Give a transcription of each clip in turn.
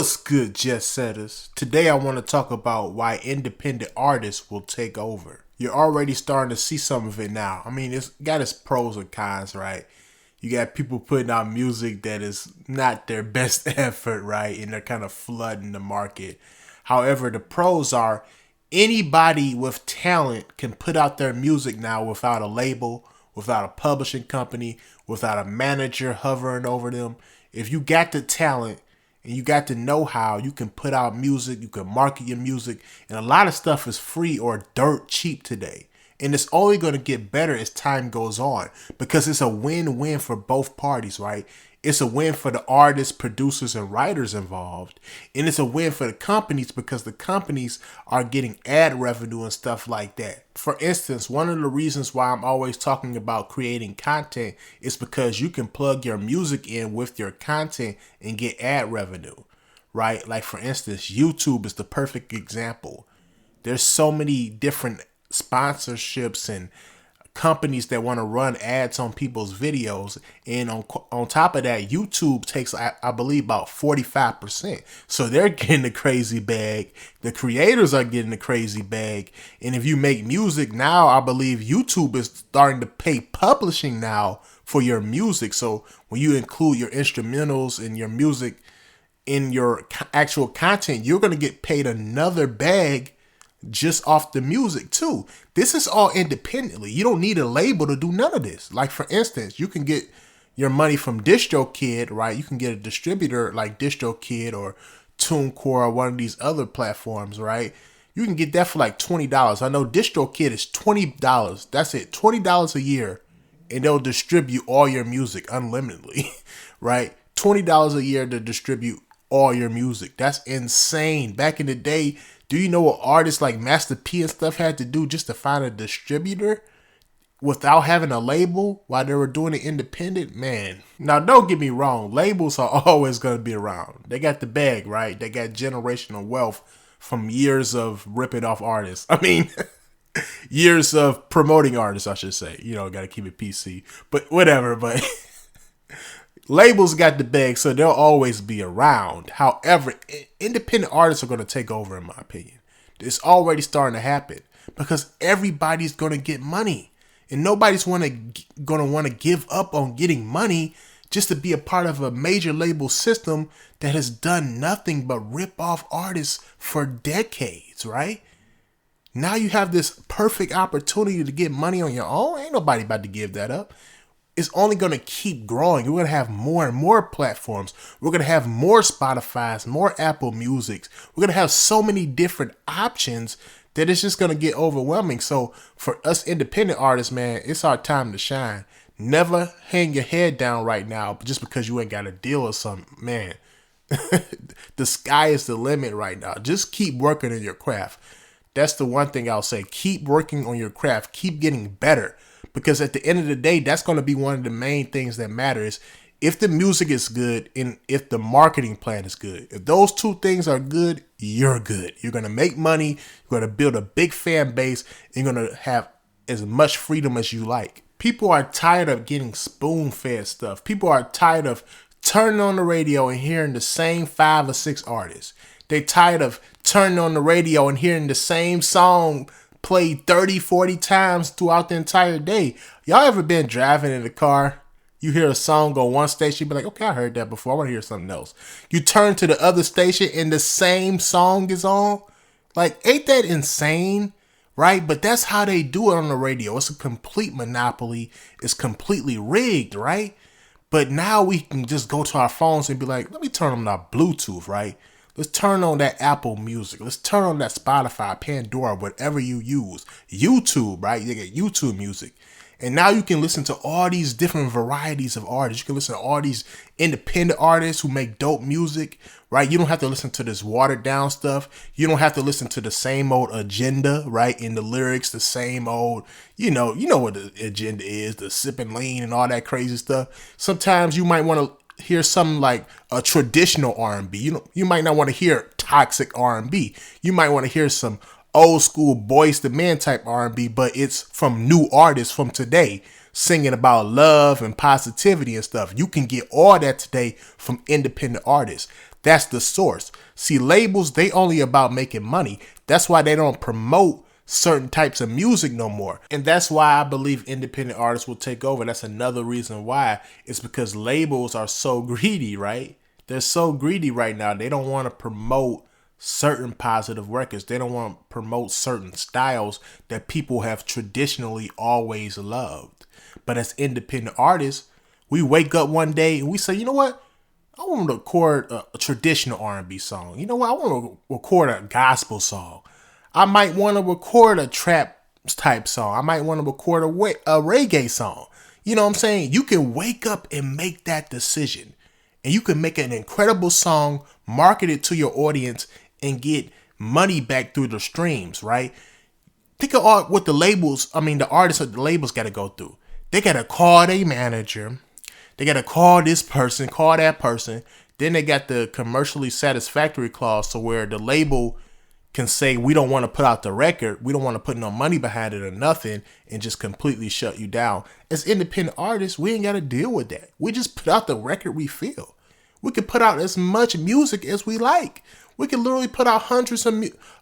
What's good, Jetsetters? Today I want to talk about why independent artists will take over. You're already starting to see some of it now. I mean, it's got its pros and cons, right? You got people putting out music that is not their best effort, right? And they're kind of flooding the market. However, the pros are anybody with talent can put out their music now without a label, without a publishing company, without a manager hovering over them. If you got the talent, and you got the know-how, you can put out music, you can market your music, and a lot of stuff is free or dirt cheap today. And it's only going to get better as time goes on because it's a win-win for both parties, right? It's a win for the artists, producers, and writers involved. And it's a win for the companies because the companies are getting ad revenue and stuff like that. For instance, one of the reasons why I'm always talking about creating content is because you can plug your music in with your content and get ad revenue, right? Like, for instance, YouTube is the perfect example. There's so many different sponsorships and companies that want to run ads on people's videos, and on top of that, YouTube takes I believe about 45%. So they're getting the crazy bag. The creators are getting the crazy bag. And if you make music now, I believe YouTube is starting to pay publishing now for your music. So when you include your instrumentals and your music in your actual content, you're going to get paid another bag just off the music too. This is all independently. You don't need a label to do none of this. Like, for instance, you can get your money from DistroKid, right? You can get a distributor like DistroKid or TuneCore or one of these other platforms, right? You can get that for like $20. I know DistroKid is $20. That's it, $20 a year, and they'll distribute all your music unlimitedly, right? $20 a year to distribute all your music. That's insane. Back in the day, do you know what artists like Master P and stuff had to do just to find a distributor without having a label while they were doing it independent? Man, now don't get me wrong. Labels are always going to be around. They got the bag, right? They got generational wealth from years of ripping off artists. I mean, years of promoting artists, I should say. You know, got to keep it PC. But whatever, but labels got the bag, so they'll always be around. However, independent artists are going to take over, in my opinion. It's already starting to happen because everybody's going to get money, and nobody's going to want to give up on getting money just to be a part of a major label system that has done nothing but rip off artists for decades, right? Now you have this perfect opportunity to get money on your own. Ain't nobody about to give that up. It's only going to keep growing. We're going to have more and more platforms. We're going to have more Spotify's, more Apple Musics. We're going to have so many different options that it's just going to get overwhelming. So for us independent artists, man, it's our time to shine. Never hang your head down right now just because you ain't got a deal or something. Man, the sky is the limit right now. Just keep working on your craft. That's the one thing I'll say. Keep working on your craft. Keep getting better. Because at the end of the day, that's going to be one of the main things that matters. If the music is good and if the marketing plan is good, if those two things are good, you're good. You're going to make money. You're going to build a big fan base. And you're going to have as much freedom as you like. People are tired of getting spoon-fed stuff. People are tired of turning on the radio and hearing the same 5 or 6 artists. They're tired of turning on the radio and hearing the same song played 30, 40 times throughout the entire day. Y'all ever been driving in the car? You hear a song on one station, you be like, okay, I heard that before. I want to hear something else. You turn to the other station and the same song is on. Like, ain't that insane? Right? But that's how they do it on the radio. It's a complete monopoly. It's completely rigged, right? But now we can just go to our phones and be like, let me turn on our Bluetooth, right? Let's turn on that Apple Music. Let's turn on that Spotify, Pandora, whatever you use. YouTube, right? You get YouTube Music. And now you can listen to all these different varieties of artists. You can listen to all these independent artists who make dope music, right? You don't have to listen to this watered down stuff. You don't have to listen to the same old agenda, right? In the lyrics, the same old, you know what the agenda is, the sipping lean and all that crazy stuff. Sometimes you might want to hear something like a traditional R&B. You might not want to hear toxic R&B. You might want to hear some old school Boyz II Men type R&B, but it's from new artists from today singing about love and positivity and stuff. You can get all that today from independent artists. That's the source. See, labels, they only about making money. That's why they don't promote certain types of music no more. And that's why I believe independent artists will take over. That's another reason why. It's because labels are so greedy, right? They're so greedy right now. They don't want to promote certain positive records. They don't want to promote certain styles that people have traditionally always loved. But as independent artists, we wake up one day and we say, you know what? I want to record a traditional R&B song. You know what? I want to record a gospel song. I might want to record a trap type song. I might want to record a reggae song. You know what I'm saying? You can wake up and make that decision. And you can make an incredible song, market it to your audience, and get money back through the streams, right? Think of all what the artists or the labels got to go through. They got to call their manager. They got to call this person, call that person. Then they got the commercially satisfactory clause, so where the label can say, we don't want to put out the record, we don't want to put no money behind it or nothing, and just completely shut you down. As independent artists, we ain't got to deal with that. We just put out the record we feel. We can put out as much music as we like. We can literally put out hundreds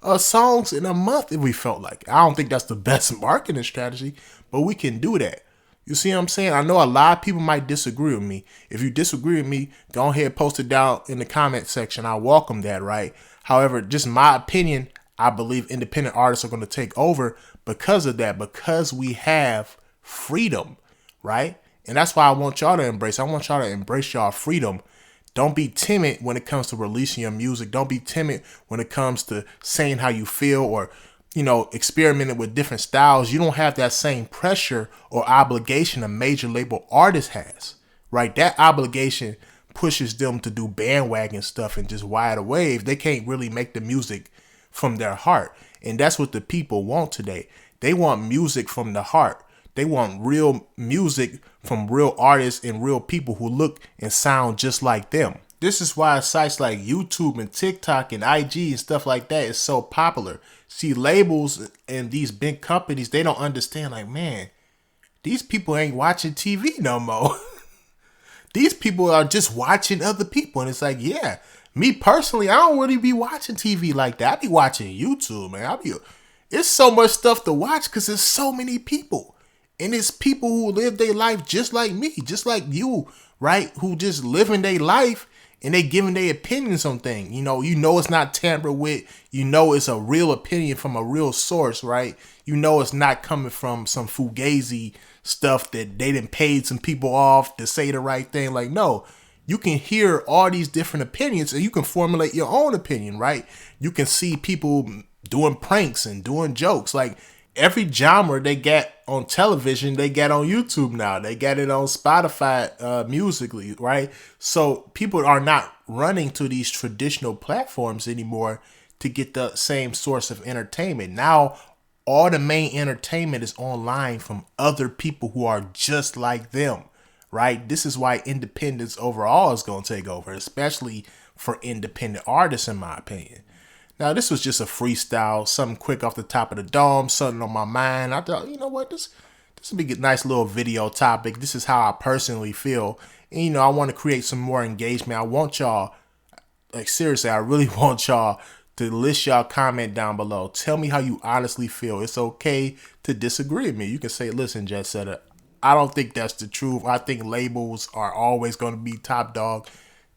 of songs in a month if we felt like it. I don't think that's the best marketing strategy, but we can do that. You see what I'm saying? I know a lot of people might disagree with me. If you disagree with me, go ahead and post it down in the comment section. I welcome that, right? However, just my opinion, I believe independent artists are going to take over because of that, because we have freedom, right? And that's why I want y'all to embrace. I want y'all to embrace y'all freedom. Don't be timid when it comes to releasing your music. Don't be timid when it comes to saying how you feel or, experimenting with different styles. You don't have that same pressure or obligation a major label artist has, right? That obligation pushes them to do bandwagon stuff and just ride a wave. They can't really make the music from their heart. And that's what the people want today. They want music from the heart. They want real music from real artists and real people who look and sound just like them. This is why sites like YouTube and TikTok and IG and stuff like that is so popular. See, labels and these big companies, they don't understand, like, man, these people ain't watching TV no more. These people are just watching other people. And it's like, yeah, me personally, I don't really be watching TV like that. I be watching YouTube, man. It's so much stuff to watch because there's so many people. And it's people who live their life just like me, just like you, right? Who just living their life and they giving their opinions on things. You know it's not tampered with. You know it's a real opinion from a real source, right? You know it's not coming from some fugazi stuff that they done paid some people off to say the right thing. Like, no, you can hear all these different opinions and you can formulate your own opinion, right? You can see people doing pranks and doing jokes. Like, every genre they get on television, they get on YouTube now. They get it on Spotify musically, right? So people are not running to these traditional platforms anymore to get the same source of entertainment. Now, all the main entertainment is online from other people who are just like them, right? This is why independence overall is going to take over, especially for independent artists, in my opinion. Now, this was just a freestyle, something quick off the top of the dome, something on my mind. I thought, you know what, this would be a nice little video topic. This is how I personally feel. And, I want to create some more engagement. I want y'all, like, seriously, I really want y'all to list y'all comment down below. Tell me how you honestly feel. It's okay to disagree with me. You can say, listen, Jetsetter, I don't think that's the truth. I think labels are always going to be top dog.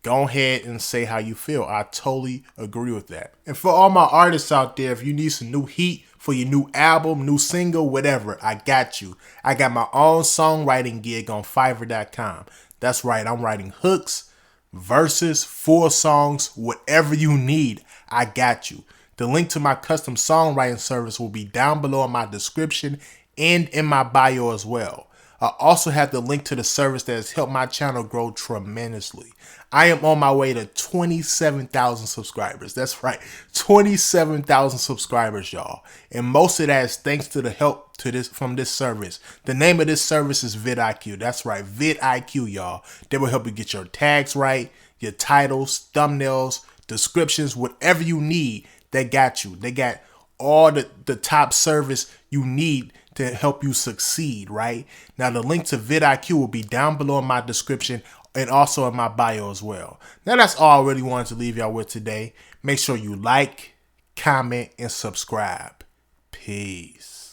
Go ahead and say how you feel. I totally agree with that. And for all my artists out there, if you need some new heat for your new album, new single, whatever, I got you. I got my own songwriting gig on Fiverr.com. That's right. I'm writing hooks, verses, full songs, whatever you need. I got you. The link to my custom songwriting service will be down below in my description and in my bio as well. I also have the link to the service that has helped my channel grow tremendously. I am on my way to 27,000 subscribers. That's right, 27,000 subscribers, y'all. And most of that is thanks to the help from this service. The name of this service is vidIQ. That's right, vidIQ, y'all. They will help you get your tags right, your titles, thumbnails, descriptions, whatever you need. They got you. They got all the top service you need to help you succeed, right? Now, the link to vidIQ will be down below in my description. and also in my bio as well. Now that's all I really wanted to leave y'all with today. Make sure you like, comment, and subscribe. Peace.